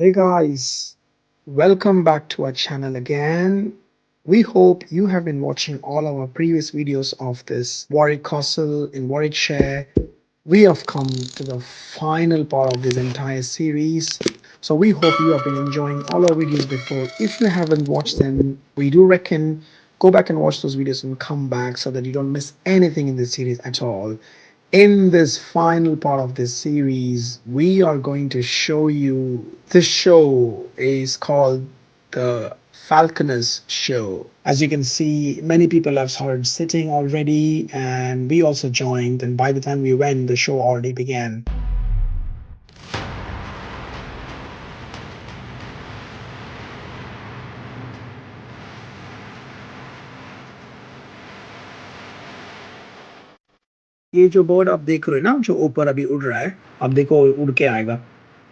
Hey guys, welcome back to our channel again. We hope you have been watching all our previous videos of this Warwick Castle in Warwickshire. We have come to the final part of this entire series. So we hope you have been enjoying all our videos before. If you haven't watched them, we do reckon go back and watch those videos and come back so that you don't miss anything in this series at all. In this final part of this series, we are going to show you this show is called the Falconers show. As you can see, many people have started sitting already, and we also joined. And by the time we went, the show already began. ये जो bird आप देख रहे हो ना जो ऊपर अभी उड़ रहा है अब देखो उड़ के आएगा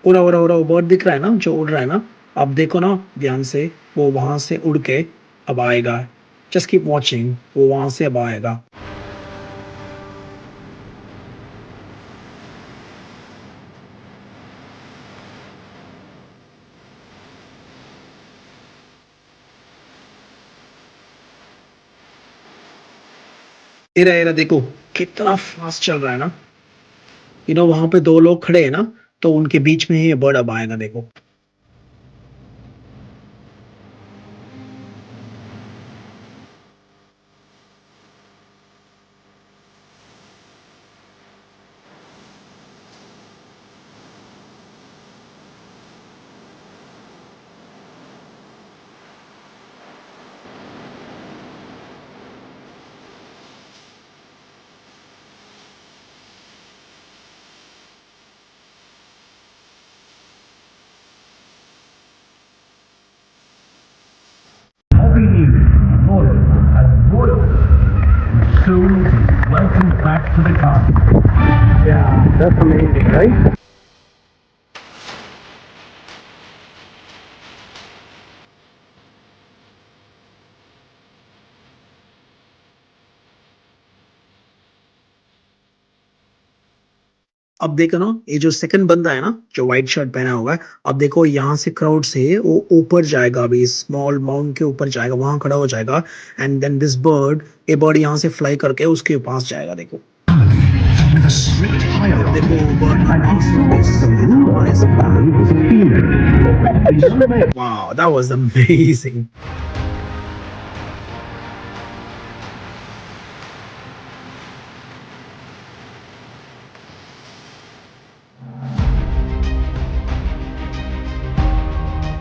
उड़ा उड़ा उड़ा वो बर्ड दिख रहा है ना जो उड़ रहा है ना अब देखो ना ध्यान से वो वहां से उड़ के अब आएगा जस्ट कीप वॉचिंग वो वहां से अब आएगा एरा एरा देखो कितना फास्ट चल रहा है ना वहां पे दो लोग खड़े हैं ना तो उनके बीच में ही ये बर्ड अब आएगा देखो Happy New Year, loyal and loyal. Soon welcome back to the castle. Yeah, that's amazing, right? अब देखो ना ये जो सेकंड बंदा है ना जो व्हाइट शर्ट पहना हुआ है अब देखो यहाँ से क्राउड से वो ऊपर जाएगा अभी स्मॉल माउंट के ऊपर जाएगा वहां खड़ा हो जाएगा एंड देन दिस बर्ड ये बर्ड यहाँ से फ्लाई करके उसके पास जाएगा देखो With a strict hierarchy, देखो bird and it's the ruler of the family is female. A young male wow that was amazing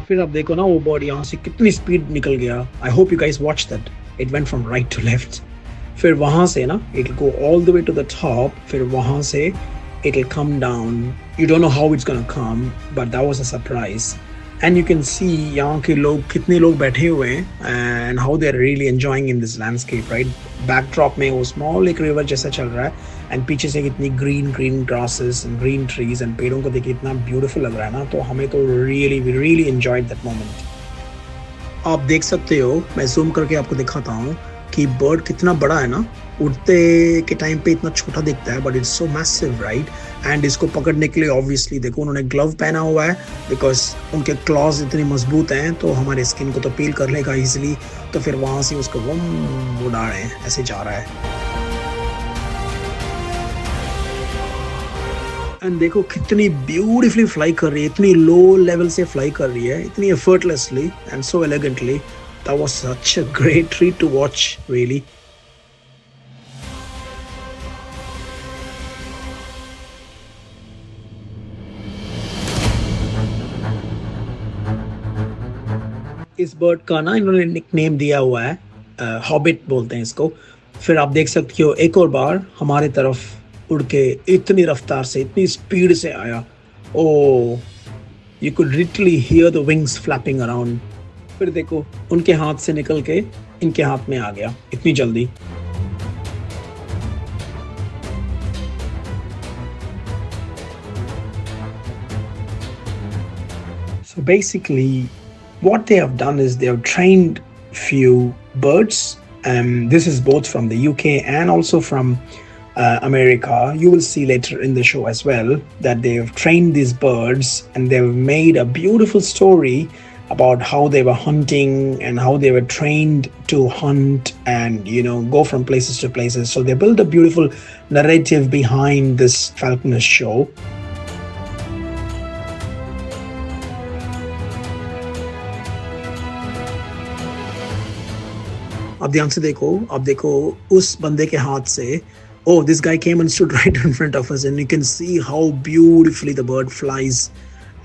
फिर अब देखो ना वो बर्ड यहाँ से कितनी स्पीड निकल गया I hope you guys watch that it went from right to left फिर वहां से ना it go all the way to the top फिर वहां से it will come down you don't know how it's gonna come but that was a surprise and you can see यहाँ के लोग कितने लोग बैठे हुए हैं and how they are really enjoying in this landscape right backdrop में वो स्मॉल एक रिवर जैसा चल रहा है एंड पीछे से कितनी green green grasses and green trees and पेड़ों को देखिए इतना ब्यूटीफुल लग रहा है ना तो हमें तो really we really enjoyed that moment आप देख सकते हो मैं जूम करके आपको दिखाता हूँ कि बर्ड कितना बड़ा है ना उड़ते के टाइम पे इतना छोटा दिखता है but it's so massive right and इसको पकड़ने के लिए ऑब्वियसली देखो उन्होंने ग्लव पहना हुआ है बिकॉज उनके क्लॉज इतने मजबूत हैं तो हमारे स्किन को तो पील कर लेगा इजीली तो फिर वहां से उसको वो उड़ा रहे हैं ऐसे जा रहा है एंड देखो कितनी ब्यूटीफुली फ्लाई कर रही है इतनी लो लेवल से फ्लाई कर रही है इतनी effortlessly and so elegantly that was such a great treat to watch really इस बर्ड का ना इन्होंने निकनेम दिया हुआ है हॉबिट बोलते हैं इसको फिर आप देख सकते हो एक और बार हमारे तरफ उड़ के इतनी रफ्तार से इतनी स्पीड से आया oh you could literally hear the wings flapping around फिर देखो उनके हाथ से निकल के इनके हाथ में आ गया इतनी जल्दी So basically, what they have done is they have trained few birds. This is both from the UK and also from America, you will see later in the show as well that they've trained these birds and they've made a beautiful story about how they were hunting and how they were trained to hunt and go from places to places. So they built a beautiful narrative behind this Falconer show. अब ध्यान से देखो, अब देखो उस बंदे के हाथ से, oh, this guy came and stood right in front of us, and you can see how beautifully the bird flies,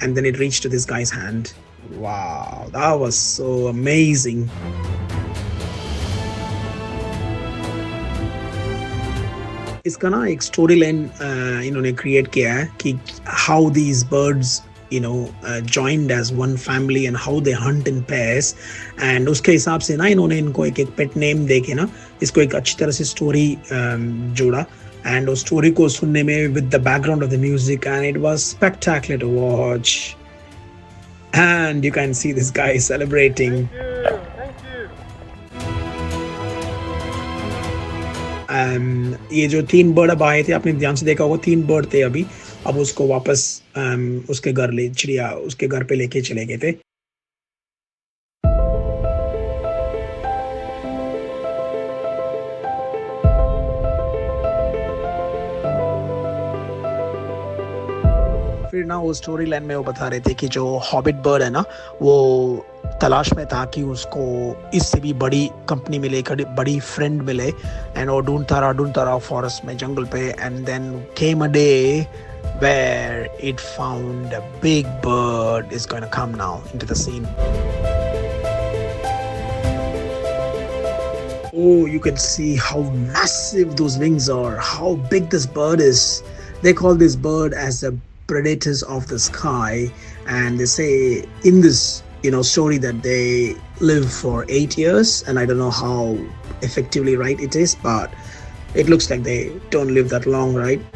and then it reached to this guy's hand. Wow, that was so amazing. इसका ना एक story line इन्होंने create किया है कि how these birds joined as one family and how they hunt in pairs, and उसके हिसाब से ना इन्होंने इनको एक पेट नेम देके ना इसको एक अच्छी तरह से स्टोरी जोड़ा, and उस स्टोरी को सुनने में with the background of the music, and it was spectacular to watch, and you can see this guy celebrating. ये जो 3 बर्ड अब आए थे, आपने ध्यान से देखा होगा 3 बर्ड थे अभी, अब उसको वापस उसके घर चिड़िया उसके घर पे लेके चले गए थे. फिर ना वो स्टोरी लाइन में वो बता रहे थे कि जो हॉबिट बर्ड है ना, वो तलाश में था कि उसको इससे भी बड़ी कंपनी मिले, बड़ी फ्रेंड मिले, एंड वो ढूंढता रहा फॉरेस्ट में, जंगल पे, and then came a day where it found a big bird is going to come now into the scene. Oh, you can see how massive those wings are, how big this bird is. They call this bird as the predators of the sky, and they say in this story that they live for 8 years, and I don't know how effectively right it is, but it looks like they don't live that long, right?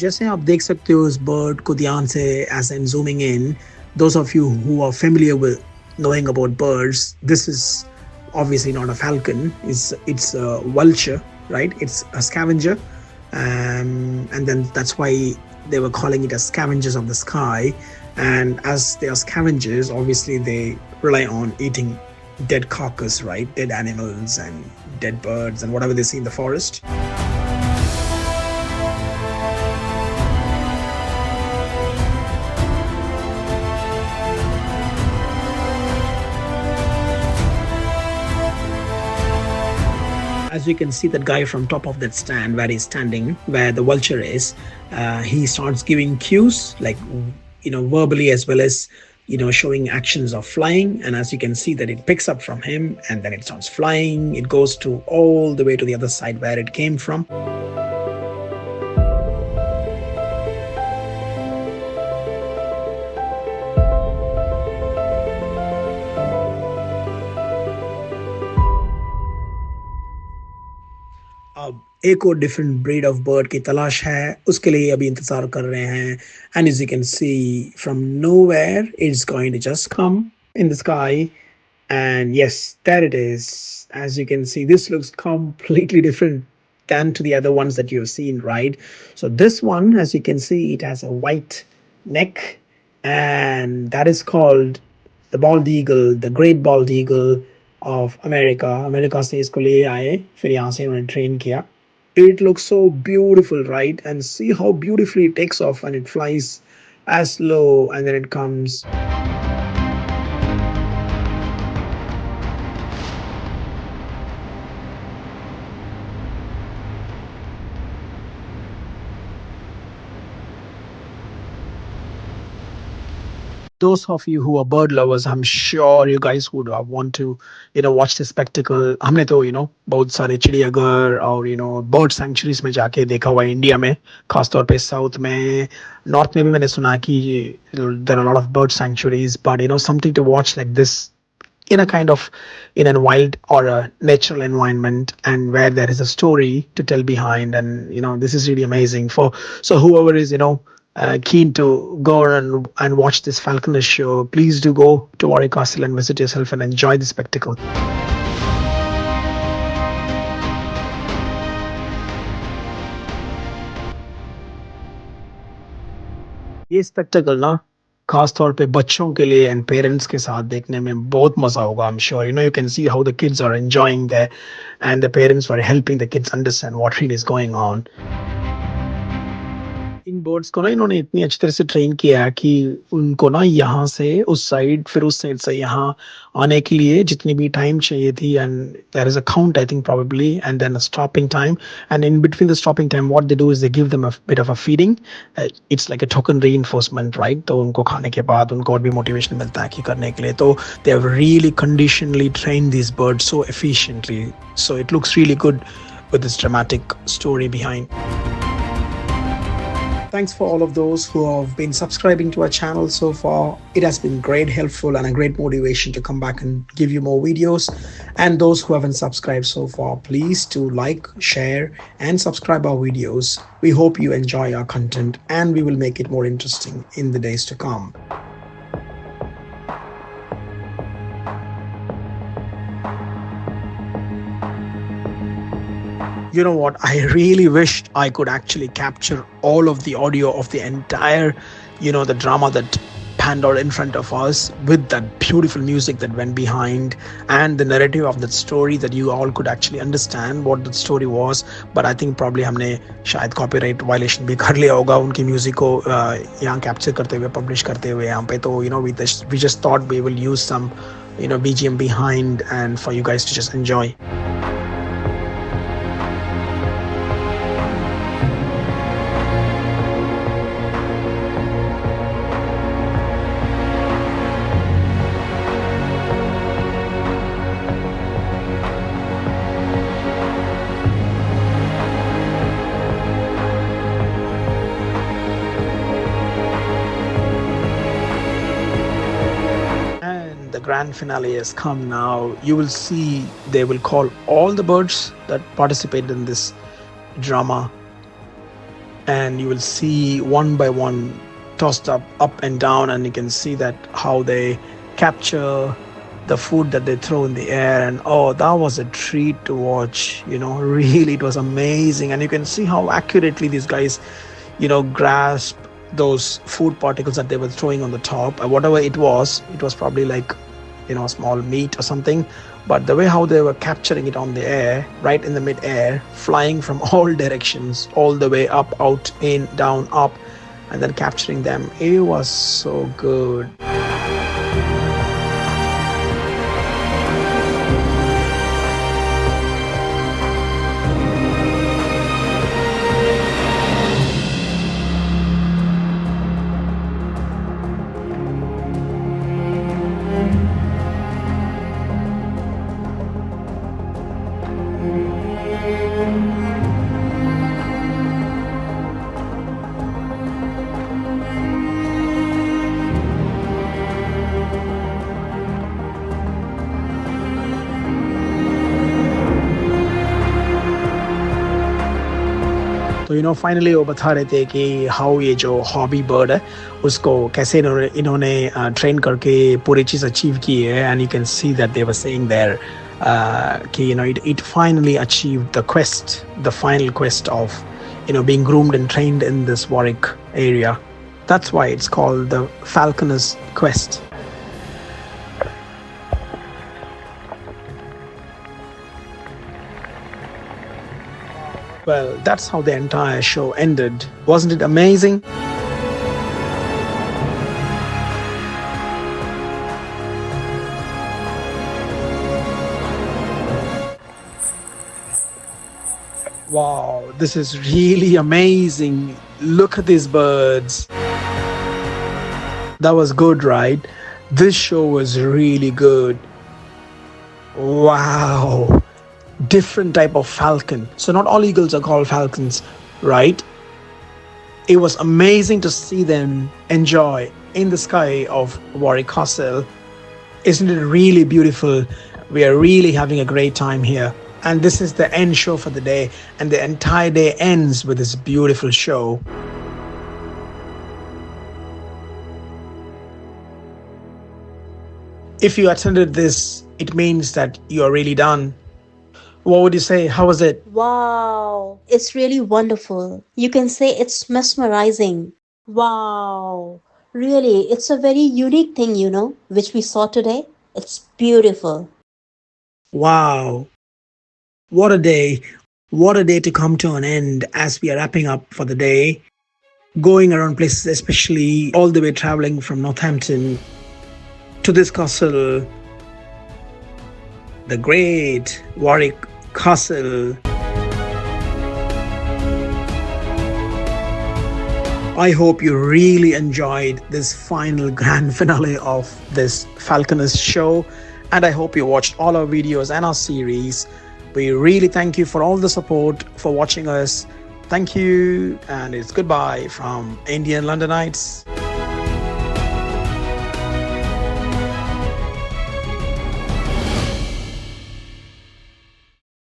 जैसे आप देख सकते हो इस bird को ध्यान से as I'm zooming in, those of you who are familiar with knowing about birds, this is obviously not a falcon, it's a vulture, right? It's a scavenger, and then that's why they were calling it as scavengers of the sky, and as they are scavengers, obviously they rely on eating dead carcass, right? Dead animals and dead birds and whatever they see in the forest. As you can see, that guy from top of that stand where he's standing, where the vulture is, he starts giving cues, like verbally as well as showing actions of flying. And as you can see that it picks up from him, and then it starts flying. It goes to all the way to the other side where it came from. अब एक और different breed of bird की तलाश है, उसके लिए अभी इंतजार कर रहे हैं, and as you can see from nowhere it's going to just come in the sky, and yes, there it is. As you can see, this looks completely different than to the other ones that you've seen, right? So this one, as you can see, it has a white neck, and that is called the bald eagle, the great bald eagle of America से इसको ले आए, फिर यहाँ से उन्हें train किया. It looks so beautiful, right? And see how beautifully it takes off and it flies as low, and then it comes. Those of you who are bird lovers, I'm sure you guys would want to, watch the spectacle. हमने तो, बहुत सारे चिड़ियाघर और, bird sanctuaries में जाके देखा हुआ है इंडिया में, खासतौर पे साउथ में, नॉर्थ में भी मैंने सुना कि there are a lot of bird sanctuaries, but something to watch like this in a kind of in a wild or a natural environment, and where there is a story to tell behind. And this is really amazing for, so whoever is keen to go and watch this Falconer show, please do go to Warwick Castle and visit yourself and enjoy the spectacle. ये spectacle ना खास तौर पे बच्चों के लिए and parents के साथ देखने में बहुत मजा होगा. I am sure you can see how the kids are enjoying there and the parents are helping the kids understand what really is going on. इन बर्ड्स को ना इन्होंने इतनी अच्छी तरह से ट्रेन किया है कि उनको ना यहाँ से उस साइड फिर उस साइड से यहाँ आने के लिए जितनी भी टाइम चाहिए थी, and there is a count I think probably, and then a stopping time, and in between the stopping time what they do is they give them a bit of a feeding. It's like a token reinforcement, right? तो उनको खाने के बाद उनको और भी motivation मिलता है कि करने के लिए. तो they have really conditionally train this birds so efficiently, so it looks really good with this dramatic story behind. Thanks for all of those who have been subscribing to our channel so far. It has been great, helpful, and a great motivation to come back and give you more videos. And those who haven't subscribed so far, please do like, share, and subscribe our videos. We hope you enjoy our content, and we will make it more interesting in the days to come. You know what? I really wished I could actually capture all of the audio of the entire, the drama that panned out in front of us, with that beautiful music that went behind, and the narrative of that story, that you all could actually understand what the story was. But I think probably हमने शायद copyright violation भी कर लिया होगा उनकी music को यहाँ capture करते हुए, publish करते हुए यहाँ पे. तो we just thought we will use some BGM behind, and for you guys to just enjoy. The grand finale has come now. You will see they will call all the birds that participated in this drama, and you will see one by one tossed up and down, and you can see that how they capture the food that they throw in the air. And that was a treat to watch. Really, it was amazing. And you can see how accurately these guys grasp those food particles that they were throwing on the top. Whatever it was probably like small meat or something, but the way how they were capturing it on the air, right in the mid-air, flying from all directions, all the way up, out, in, down, up, and then capturing them, it was so good. तो finally वो बता रहे थे कि how ये जो hobby bird है उसको कैसे इन्होंने ट्रेन करके पूरी चीज़ अचीव की है. And you can see that they were saying there कि it finally achieved the quest, the final quest of being groomed and trained in this Warwick area. That's why it's called the Falconer's Quest. Well, that's how the entire show ended. Wasn't it amazing? Wow, this is really amazing. Look at these birds. That was good, right? This show was really good. Wow. Different type of falcon. So not all eagles are called falcons, right? It was amazing to see them enjoy in the sky of Warwick Castle. Isn't it really beautiful? We are really having a great time here. And this is the end show for the day, and the entire day ends with this beautiful show. If you attended this, it means that you are really done. What would you say? How was it? Wow, it's really wonderful. You can say it's mesmerizing. Wow, really, it's a very unique thing, which we saw today. It's beautiful. Wow. What a day. What a day to come to an end as we are wrapping up for the day. Going around places, especially all the way traveling from Northampton to this castle, the great Warwick Castle. I hope you really enjoyed this final grand finale of this Falconers show, and I hope you watched all our videos and our series. We really thank you for all the support, for watching us. Thank you, and it's goodbye from Indian Londonites.